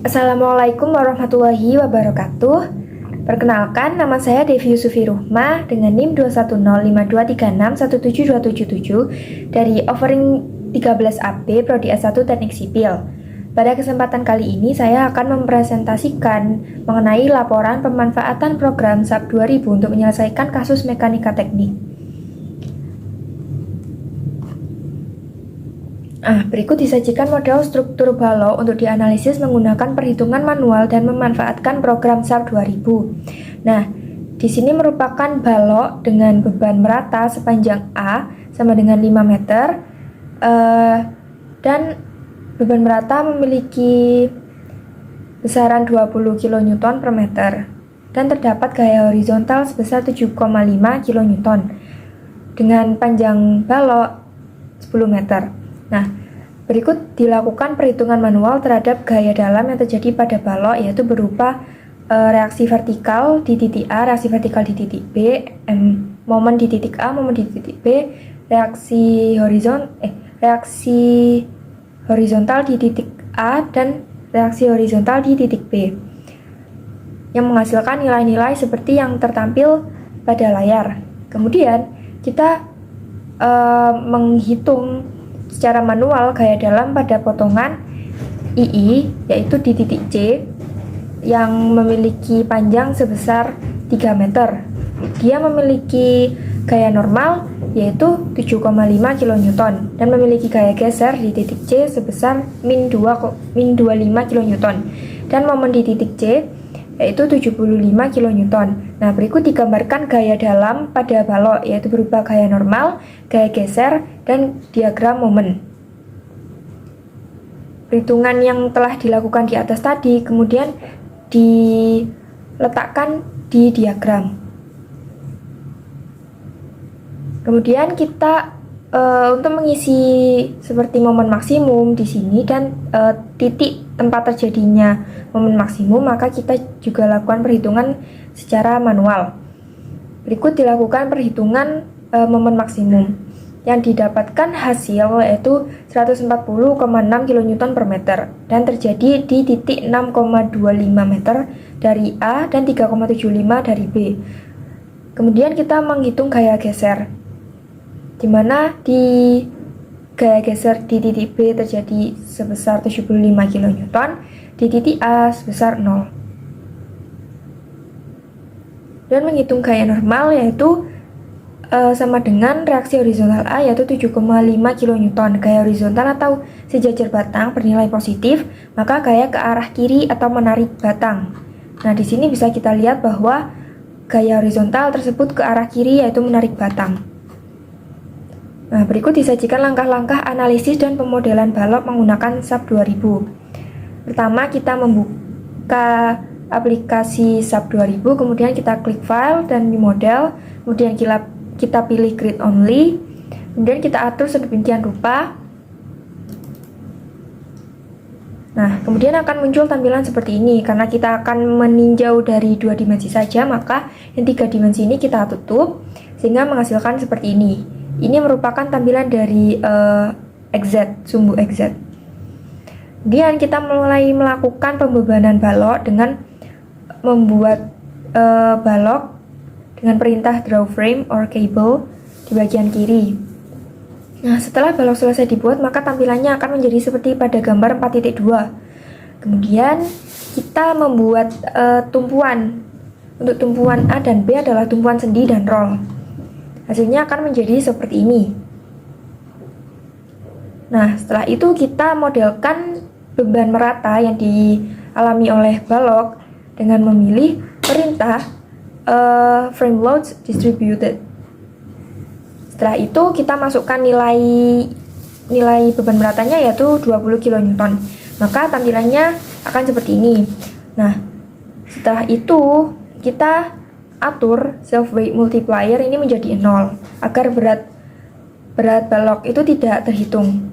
Assalamualaikum warahmatullahi wabarakatuh. Perkenalkan, nama saya Devi Yusufi Ruhma dengan NIM 21052361727 dari Offering 13AB Prodi S1 Teknik Sipil. Pada kesempatan kali ini saya akan mempresentasikan mengenai laporan pemanfaatan program SAP 2000 untuk menyelesaikan kasus mekanika teknik. Berikut disajikan model struktur balok untuk dianalisis menggunakan perhitungan manual dan memanfaatkan program SAP 2000. Di sini merupakan balok dengan beban merata sepanjang A sama dengan 5 meter dan beban merata memiliki besaran 20 kN per meter dan terdapat gaya horizontal sebesar 7,5 kN dengan panjang balok 10 meter. Berikut dilakukan perhitungan manual terhadap gaya dalam yang terjadi pada balok, yaitu berupa reaksi vertikal di titik A, reaksi vertikal di titik B, momen di titik A, momen di titik B, reaksi horizontal di titik A dan reaksi horizontal di titik B, yang menghasilkan nilai-nilai seperti yang tertampil pada layar. Kemudian kita menghitung secara manual gaya dalam pada potongan II, yaitu di titik C yang memiliki panjang sebesar 3 meter. Dia memiliki gaya normal yaitu 7,5 kN dan memiliki gaya geser di titik C sebesar min 25 kN dan momen di titik C yaitu 75 kN. Berikut digambarkan gaya dalam pada balok, yaitu berupa gaya normal, gaya geser, dan diagram momen. Perhitungan yang telah dilakukan di atas tadi kemudian diletakkan di diagram. Kemudian kita untuk mengisi seperti momen maksimum di sini dan titik tempat terjadinya momen maksimum, maka kita juga lakukan perhitungan secara manual. Berikut dilakukan perhitungan momen maksimum. Yang didapatkan hasil yaitu 140,6 kN per meter dan terjadi di titik 6,25 meter dari A dan 3,75 dari B. Kemudian kita menghitung gaya geser, di mana di gaya geser di titik B terjadi sebesar 75 kN, di titik A sebesar 0. Dan menghitung gaya normal yaitu sama dengan reaksi horizontal A yaitu 7,5 kN. Gaya horizontal atau sejajar batang bernilai positif, maka gaya ke arah kiri atau menarik batang. Di sini bisa kita lihat bahwa gaya horizontal tersebut ke arah kiri yaitu menarik batang. Berikut disajikan langkah-langkah analisis dan pemodelan balok menggunakan SAP 2000. Pertama, kita membuka aplikasi SAP 2000, kemudian kita klik file dan new model, kemudian kita pilih grid only, kemudian kita atur sedemikian rupa. Kemudian akan muncul tampilan seperti ini. Karena kita akan meninjau dari 2 dimensi saja, maka yang 3 dimensi ini kita tutup sehingga menghasilkan seperti ini. Ini merupakan tampilan dari sumbu XZ. Kemudian kita mulai melakukan pembebanan balok dengan membuat balok dengan perintah draw frame or cable di bagian kiri. Setelah balok selesai dibuat, maka tampilannya akan menjadi seperti pada gambar 4.2. Kemudian kita membuat tumpuan. Untuk tumpuan A dan B adalah tumpuan sendi dan roll. Hasilnya akan menjadi seperti ini. Setelah itu kita modelkan beban merata yang dialami oleh balok dengan memilih perintah frame loads distributed. Setelah itu kita masukkan nilai beban meratanya yaitu 20 kN. Maka tampilannya akan seperti ini. Setelah itu kita atur self weight multiplier ini menjadi 0 agar berat balok itu tidak terhitung.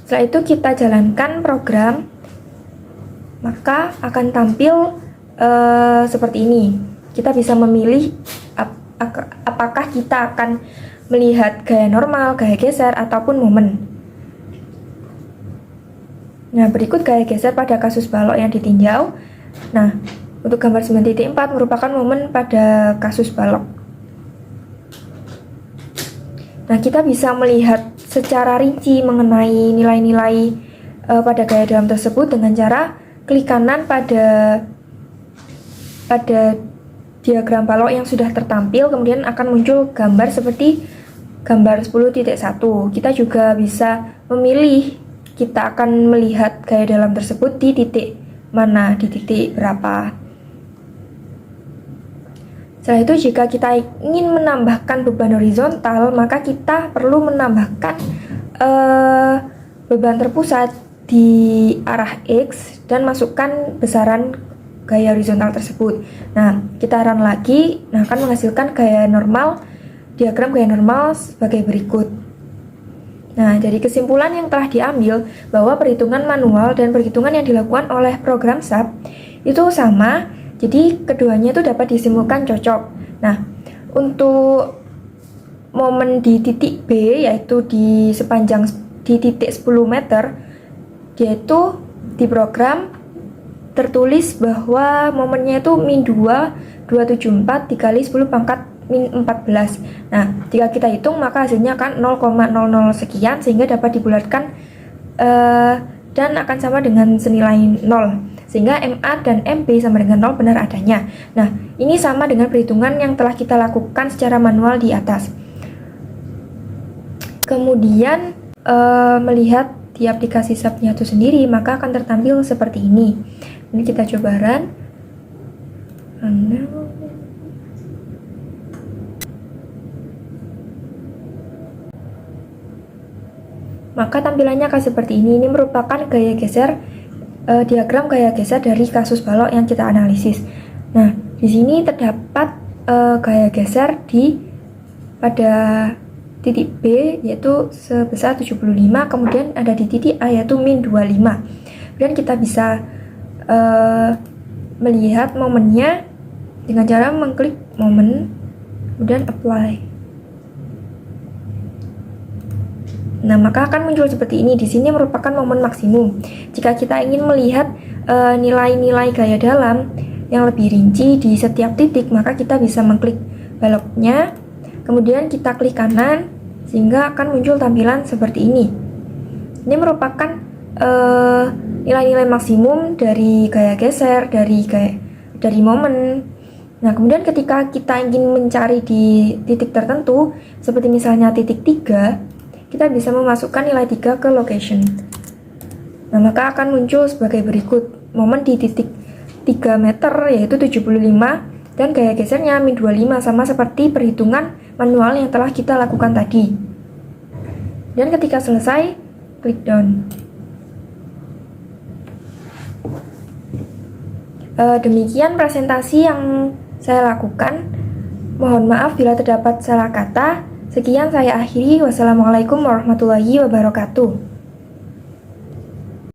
Setelah itu kita jalankan program, maka akan tampil seperti ini. Kita bisa memilih apakah kita akan melihat gaya normal, gaya geser, ataupun momen. Nah, berikut gaya geser pada kasus balok yang ditinjau. Nah, untuk gambar 9.4 merupakan momen pada kasus balok. Nah, kita bisa melihat secara rinci mengenai nilai-nilai pada gaya dalam tersebut dengan cara klik kanan pada diagram balok yang sudah tertampil, kemudian akan muncul gambar seperti gambar 10.1. Kita juga bisa memilih kita akan melihat gaya dalam tersebut di titik mana, di titik berapa. Setelah itu, jika kita ingin menambahkan beban horizontal, maka kita perlu menambahkan beban terpusat di arah X dan masukkan besaran gaya horizontal tersebut. Nah, kita run lagi, akan menghasilkan gaya normal, diagram gaya normal sebagai berikut. Nah, dari kesimpulan yang telah diambil bahwa perhitungan manual dan perhitungan yang dilakukan oleh program SAP itu sama, jadi keduanya itu dapat disimpulkan cocok. Nah, untuk momen di titik B, yaitu di titik 10 meter, yaitu di program tertulis bahwa momennya itu min 2,274 dikali 10 pangkat min 14. Nah, jika kita hitung maka hasilnya akan 0,00 sekian, sehingga dapat dibulatkan dan akan sama dengan senilai 0, sehingga MA dan MP sama dengan 0 benar adanya. Nah, ini sama dengan perhitungan yang telah kita lakukan secara manual di atas. Kemudian melihat di aplikasi SAP-nya itu sendiri, maka akan tertampil seperti ini. Ini kita coba run. Maka tampilannya akan seperti ini. Ini merupakan gaya geser, diagram gaya geser dari kasus balok yang kita analisis. Nah, di sini terdapat gaya geser pada titik B yaitu sebesar 75, kemudian ada di titik A yaitu min 25. Dan kita bisa melihat momennya dengan cara mengklik momen, kemudian apply. Nah, maka akan muncul seperti ini. Di sini merupakan momen maksimum. Jika kita ingin melihat nilai-nilai gaya dalam yang lebih rinci di setiap titik, maka kita bisa mengklik baloknya, kemudian kita klik kanan, sehingga akan muncul tampilan seperti ini. Ini merupakan nilai-nilai maksimum dari gaya geser, dari momen. Nah, kemudian ketika kita ingin mencari di titik tertentu, seperti misalnya titik 3, kita bisa memasukkan nilai 3 ke location. Nah, maka akan muncul sebagai berikut. Momen di titik 3 meter yaitu 75 dan gaya gesernya min 25, sama seperti perhitungan manual yang telah kita lakukan tadi. Dan ketika selesai, klik done. Demikian presentasi yang saya lakukan. Mohon maaf bila terdapat salah kata. Sekian saya akhiri. Wassalamualaikum warahmatullahi wabarakatuh.